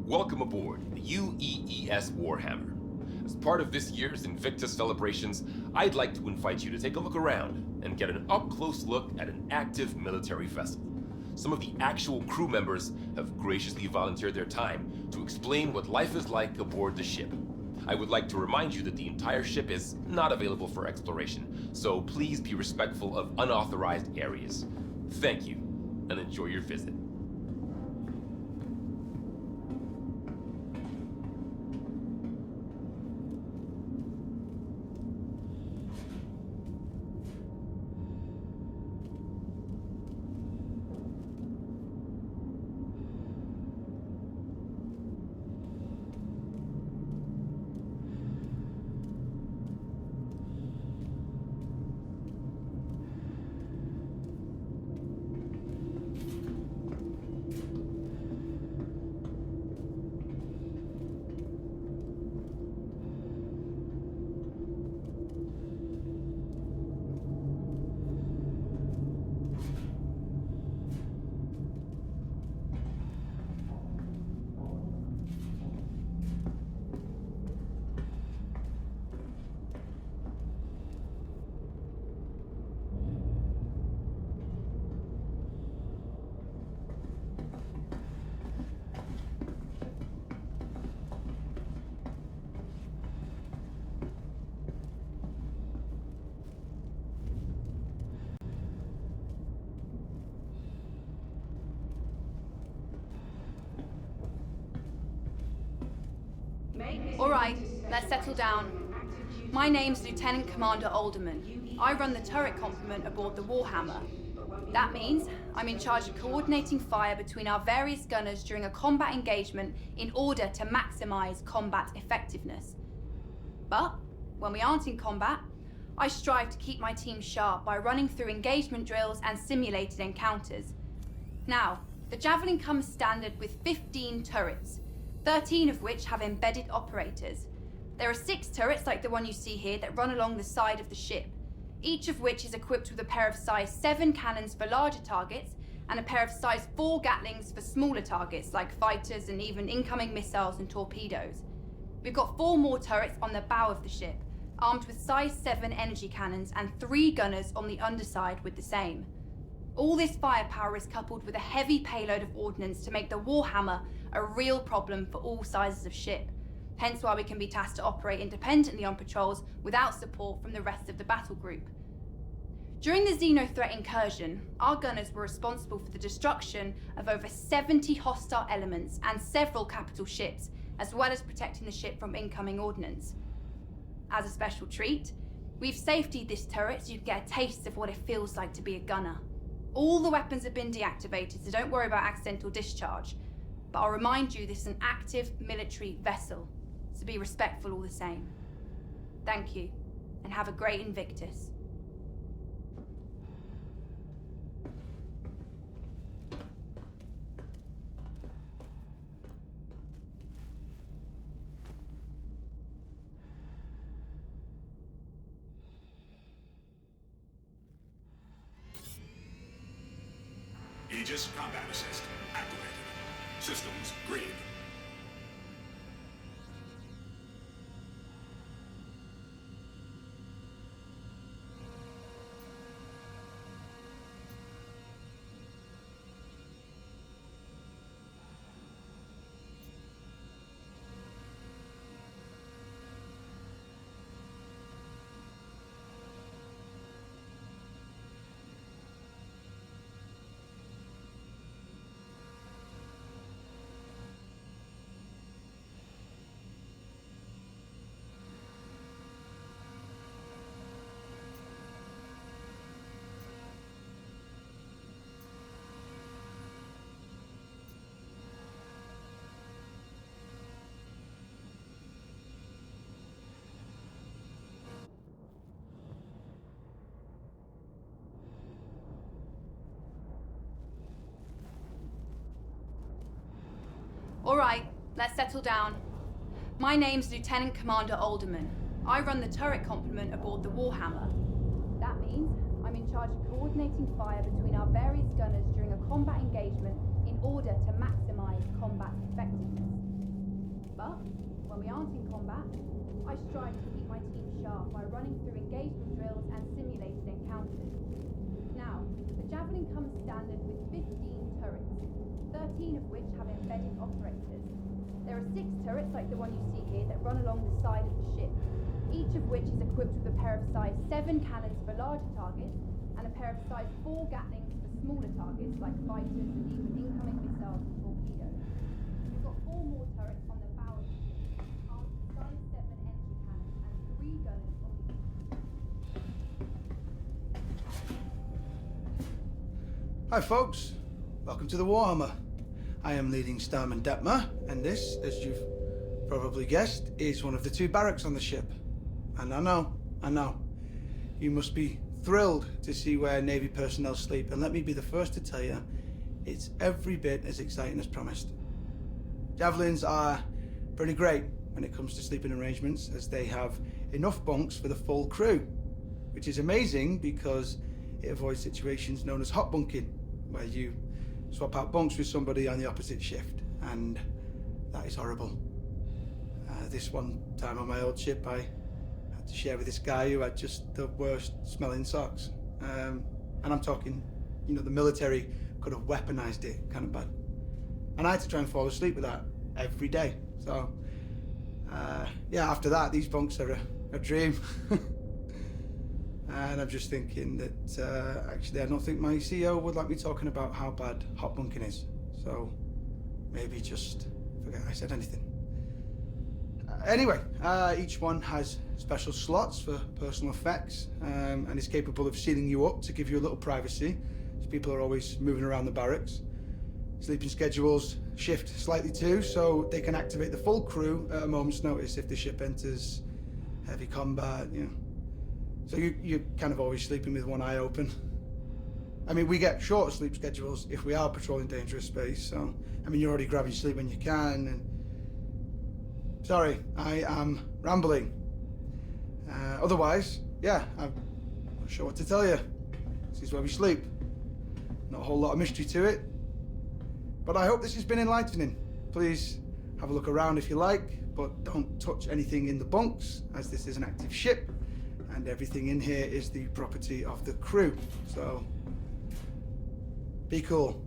Welcome aboard the UEES Warhammer. As part of this year's Invictus celebrations, I'd like to invite you to take a look around and get an up-close look at an active military vessel. Some of the actual crew members have graciously volunteered their time to explain what life is like aboard the ship. I would like to remind you that the entire ship is not available for exploration, so please be respectful of unauthorized areas. Thank you, and enjoy your visit. All right, let's settle down. My name's Lieutenant Commander Alderman. I run the turret complement aboard the Warhammer. That means I'm in charge of coordinating fire between our various gunners during a combat engagement in order to maximize combat effectiveness. But when we aren't in combat, I strive to keep my team sharp by running through engagement drills and simulated encounters. Now, the Javelin comes standard with 15 turrets, 13 of which have embedded operators. There are 6 turrets like the one you see here that run along the side of the ship, each of which is equipped with a pair of size 7 cannons for larger targets and a pair of size 4 Gatlings for smaller targets like fighters and even incoming missiles and torpedoes. We've got 4 more turrets on the bow of the ship, armed with size 7 energy cannons and 3 gunners on the underside with the same. All this firepower is coupled with a heavy payload of ordnance to make the Warhammer a real problem for all sizes of ship, hence why we can be tasked to operate independently on patrols without support from the rest of the battle group. During the Xeno threat incursion, our gunners were responsible for the destruction of over 70 hostile elements and several capital ships, as well as protecting the ship from incoming ordnance. As a special treat, we've safetied this turret so you can get a taste of what it feels like to be a gunner. All the weapons have been deactivated, so don't worry about accidental discharge. But I'll remind you this is an active military vessel, so be respectful all the same. Thank you, and have a great Invictus. Aegis combat assist activated. Systems green. All right, let's settle down. My name's Lieutenant Commander Alderman. I run the turret complement aboard the Warhammer. That means I'm in charge of coordinating fire between our various gunners during a combat engagement in order to maximize combat effectiveness. But when we aren't in combat, I strive to keep my team sharp by running through engagement drills and simulated encounters. Now, the Javelin comes standard with 15 turrets, 13 of which have embedded operators. There are 6 turrets like the one you see here that run along the side of the ship, each of which is equipped with a pair of size 7 cannons for larger targets and a pair of size 4 Gatlings for smaller targets like fighters and even incoming missiles and torpedoes. We've got 4 more turrets on the bow of the ship, armed with size 7 engine cannons and 3 gunners on the Hi folks, welcome to the Warhammer. I am leading Starman Detmer, and this, as you've probably guessed, is one of the 2 barracks on the ship. And I know, you must be thrilled to see where Navy personnel sleep, and let me be the first to tell you, it's every bit as exciting as promised. Javelins are pretty great when it comes to sleeping arrangements, as they have enough bunks for the full crew, which is amazing because it avoids situations known as hot bunking, where you swap out bunks with somebody on the opposite shift, and that is horrible. This one time on my old ship, I had to share with this guy who had just the worst smelling socks. And I'm talking, the military could have weaponized it kind of bad. And I had to try and fall asleep with that every day. So, yeah, after that, these bunks are a dream. And I'm just thinking that, actually, I don't think my CEO would like me talking about how bad hot bunking is. So, maybe just forget I said anything. Anyway, each one has special slots for personal effects, and is capable of sealing you up to give you a little privacy, as people are always moving around the barracks. Sleeping schedules shift slightly too, so they can activate the full crew at a moment's notice if the ship enters heavy combat, So you're kind of always sleeping with one eye open. I mean, we get shorter sleep schedules if we are patrolling dangerous space, so, you're already grabbing sleep when you can, and... Sorry, I am rambling. Otherwise, yeah, I'm not sure what to tell you. This is where we sleep. Not a whole lot of mystery to it. But I hope this has been enlightening. Please have a look around if you like, but don't touch anything in the bunks, as this is an active ship, and everything in here is the property of the crew. So, be cool.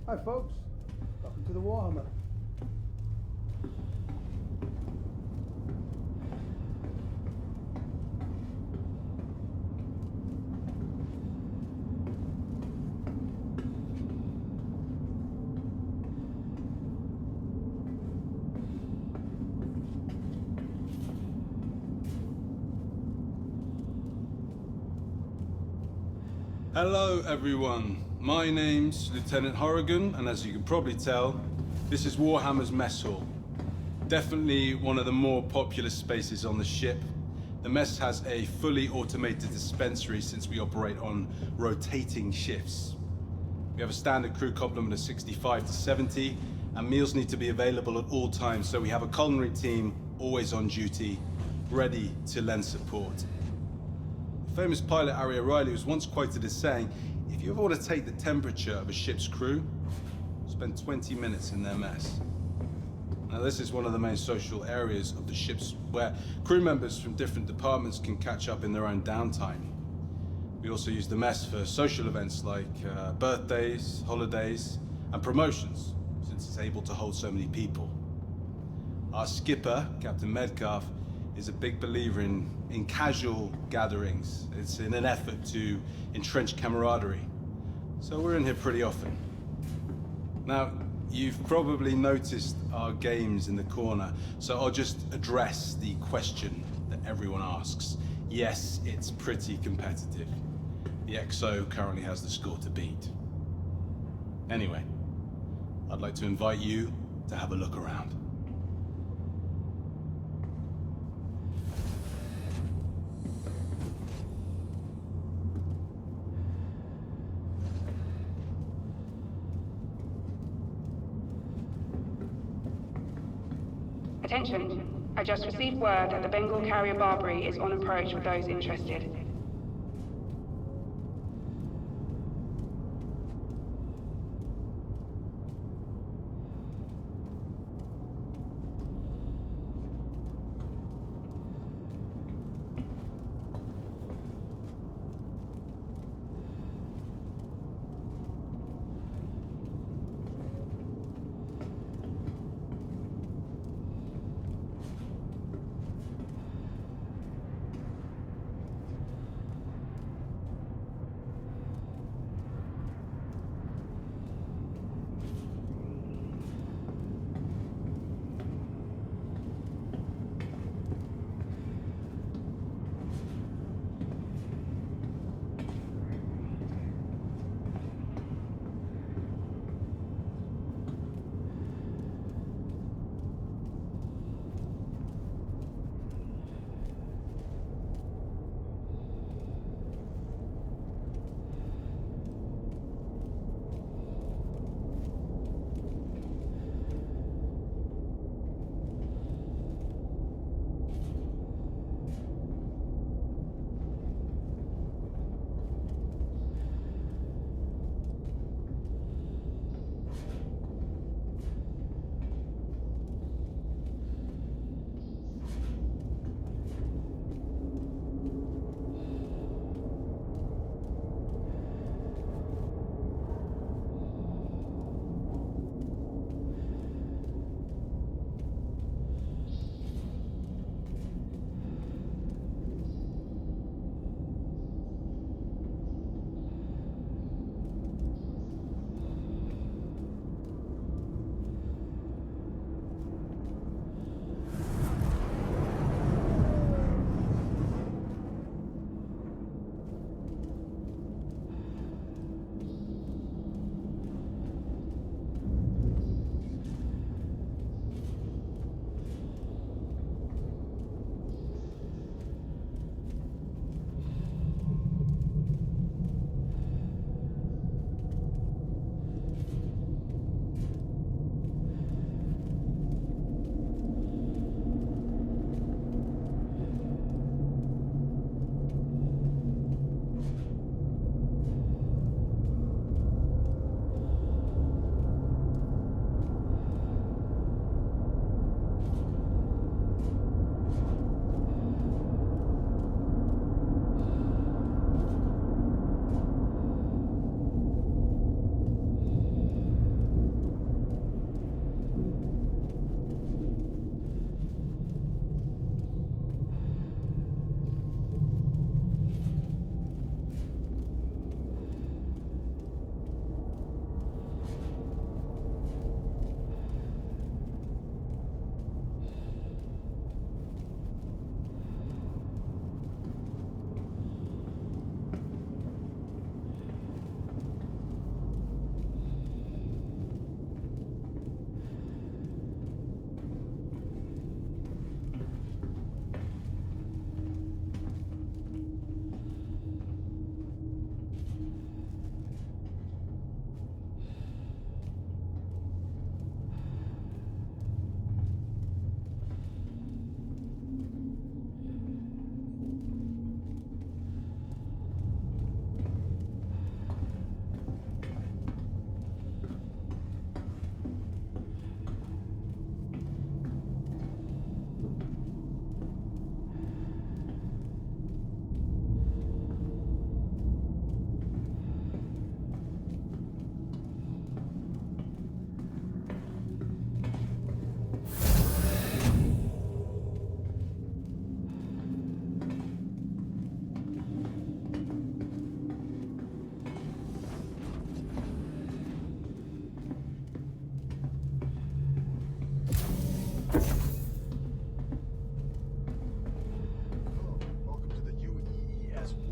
Hi folks, welcome to the Warhammer. Hello everyone, my name's Lieutenant Horrigan, and as you can probably tell, this is Warhammer's mess hall. Definitely one of the more popular spaces on the ship. The mess has a fully automated dispensary since we operate on rotating shifts. We have a standard crew complement of 65 to 70, and meals need to be available at all times, so we have a culinary team always on duty, ready to lend support. Famous pilot Harry O'Reilly was once quoted as saying, if you ever want to take the temperature of a ship's crew, spend 20 minutes in their mess. Now this is one of the main social areas of the ships where crew members from different departments can catch up in their own downtime. We also use the mess for social events like birthdays, holidays, and promotions, since it's able to hold so many people. Our skipper, Captain Medcalf, is a big believer in casual gatherings. It's in an effort to entrench camaraderie. So we're in here pretty often. Now, You've probably noticed our games in the corner, so I'll just address the question that everyone asks. Yes, it's pretty competitive. The XO currently has the score to beat. Anyway, I'd like to invite you to have a look around. Attention. I just received word that the Bengal carrier Barbary is on approach with those interested.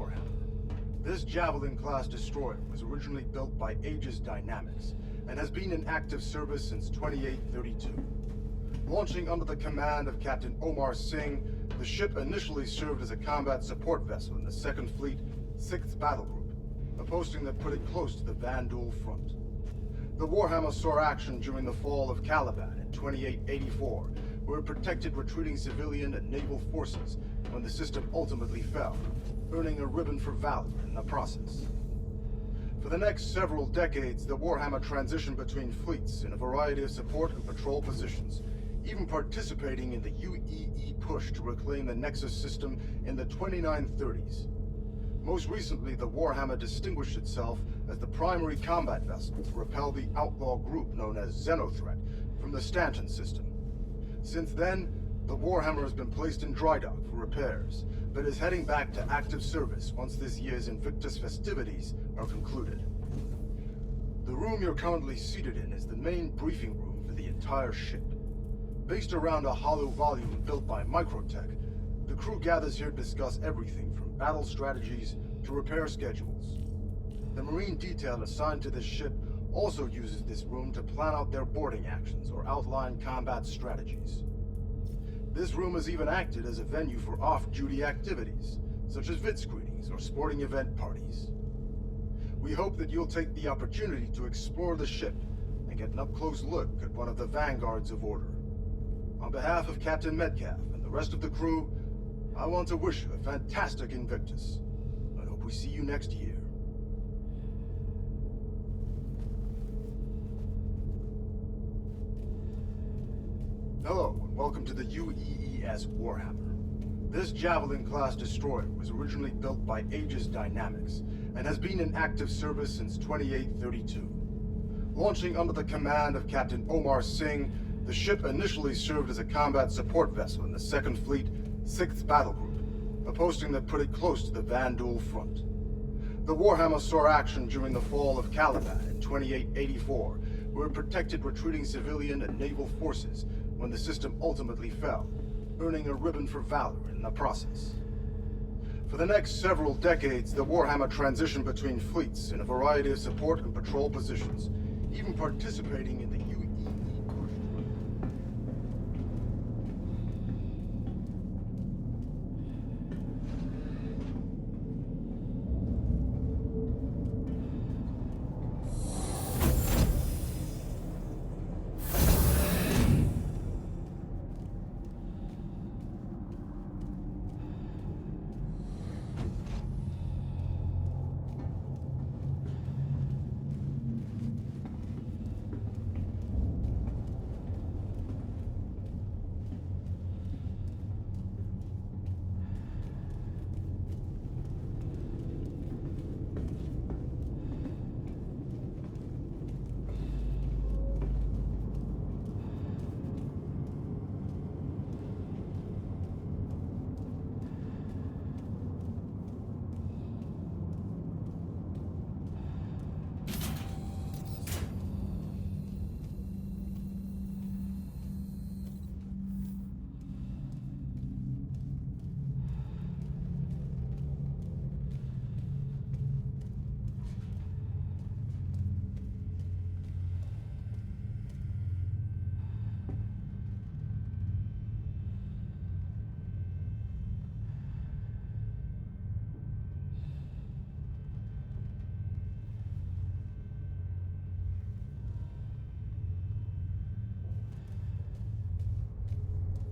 Warhammer. This Javelin-class destroyer was originally built by Aegis Dynamics and has been in active service since 2832. Launching under the command of Captain Omar Singh, the ship initially served as a combat support vessel in the 2nd Fleet, 6th Battle Group, a posting that put it close to the Vandal front. The Warhammer saw action during the fall of Caliban in 2884, where it protected retreating civilian and naval forces when the system ultimately fell, earning a ribbon for valor in the process. For the next several decades, the Warhammer transitioned between fleets in a variety of support and patrol positions, even participating in the UEE push to reclaim the Nexus system in the 2930s. Most recently, the Warhammer distinguished itself as the primary combat vessel to repel the outlaw group known as Xenothreat from the Stanton system. Since then, the Warhammer has been placed in dry dock for repairs, but is heading back to active service once this year's Invictus festivities are concluded. The room you're currently seated in is the main briefing room for the entire ship. Based around a hollow volume built by Microtech, the crew gathers here to discuss everything from battle strategies to repair schedules. The Marine detail assigned to this ship also uses this room to plan out their boarding actions or outline combat strategies. This room has even acted as a venue for off-duty activities, such as vid screenings or sporting event parties. We hope that you'll take the opportunity to explore the ship and get an up-close look at one of the vanguards of order. On behalf of Captain Metcalf and the rest of the crew, I want to wish you a fantastic Invictus. I hope we see you next year. Hello, and welcome to the UEES Warhammer. This Javelin-class destroyer was originally built by Aegis Dynamics and has been in active service since 2832. Launching under the command of Captain Omar Singh, the ship initially served as a combat support vessel in the 2nd Fleet, 6th Battle Group, a posting that put it close to the Vandal front. The Warhammer saw action during the fall of Caliban in 2884, where it protected retreating civilian and naval forces when the system ultimately fell, earning a ribbon for valor in the process. For the next several decades, the Warhammer transitioned between fleets in a variety of support and patrol positions, even participating in the UEE push.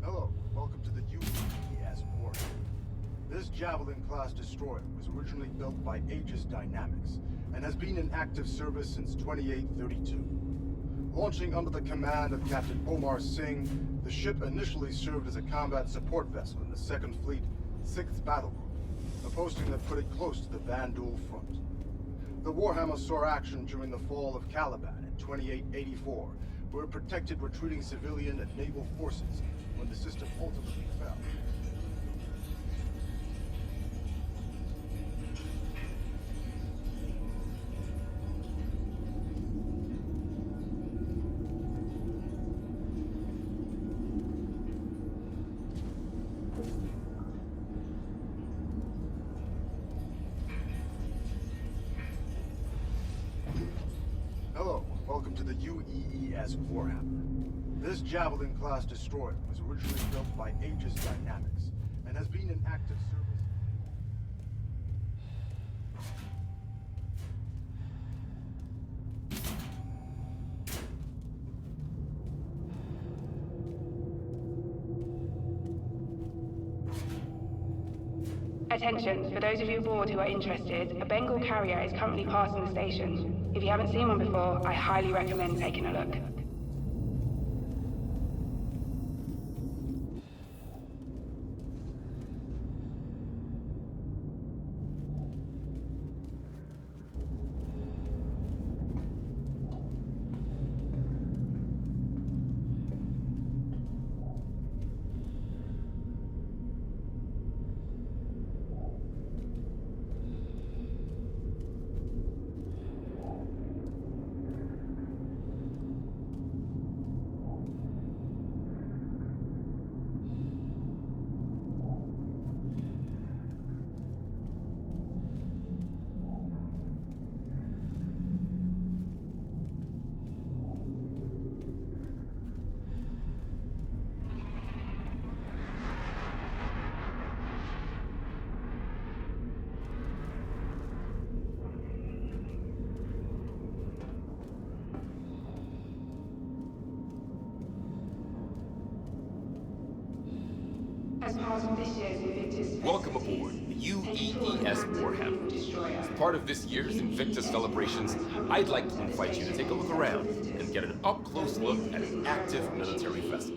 Hello, welcome to the UEES Warhammer. This Javelin-class destroyer was originally built by Aegis Dynamics and has been in active service since 2832. Launching under the command of Captain Omar Singh, the ship initially served as a combat support vessel in the 2nd Fleet, 6th Battle Group, a posting that put it close to the Vandal front. The Warhammer saw action during the fall of Caliban in 2884, where it protected retreating civilian and naval forces when the system ultimately fell. to the UEES Warhammer. This Javelin-class destroyer was originally built by Aegis Dynamics and has been in active service. Attention, for those of you aboard who are interested, a Bengal carrier is currently passing the station. If you haven't seen one before, I highly recommend taking a look. As part of this year's Invictus Welcome aboard the UEES Warhammer. As part of this year's Invictus celebrations, I'd like to invite you to take a look around and get an up-close look at an active military vessel.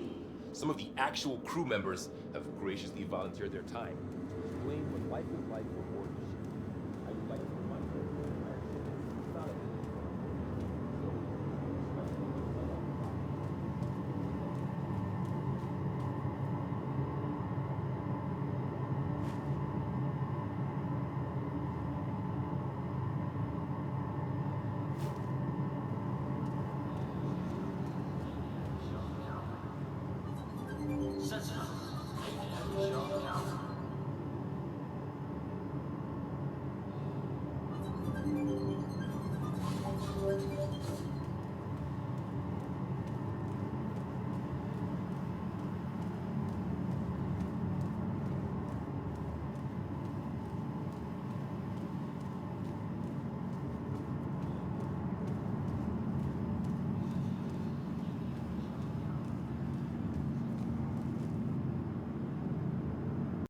Some of the actual crew members have graciously volunteered their time to explain what life is like for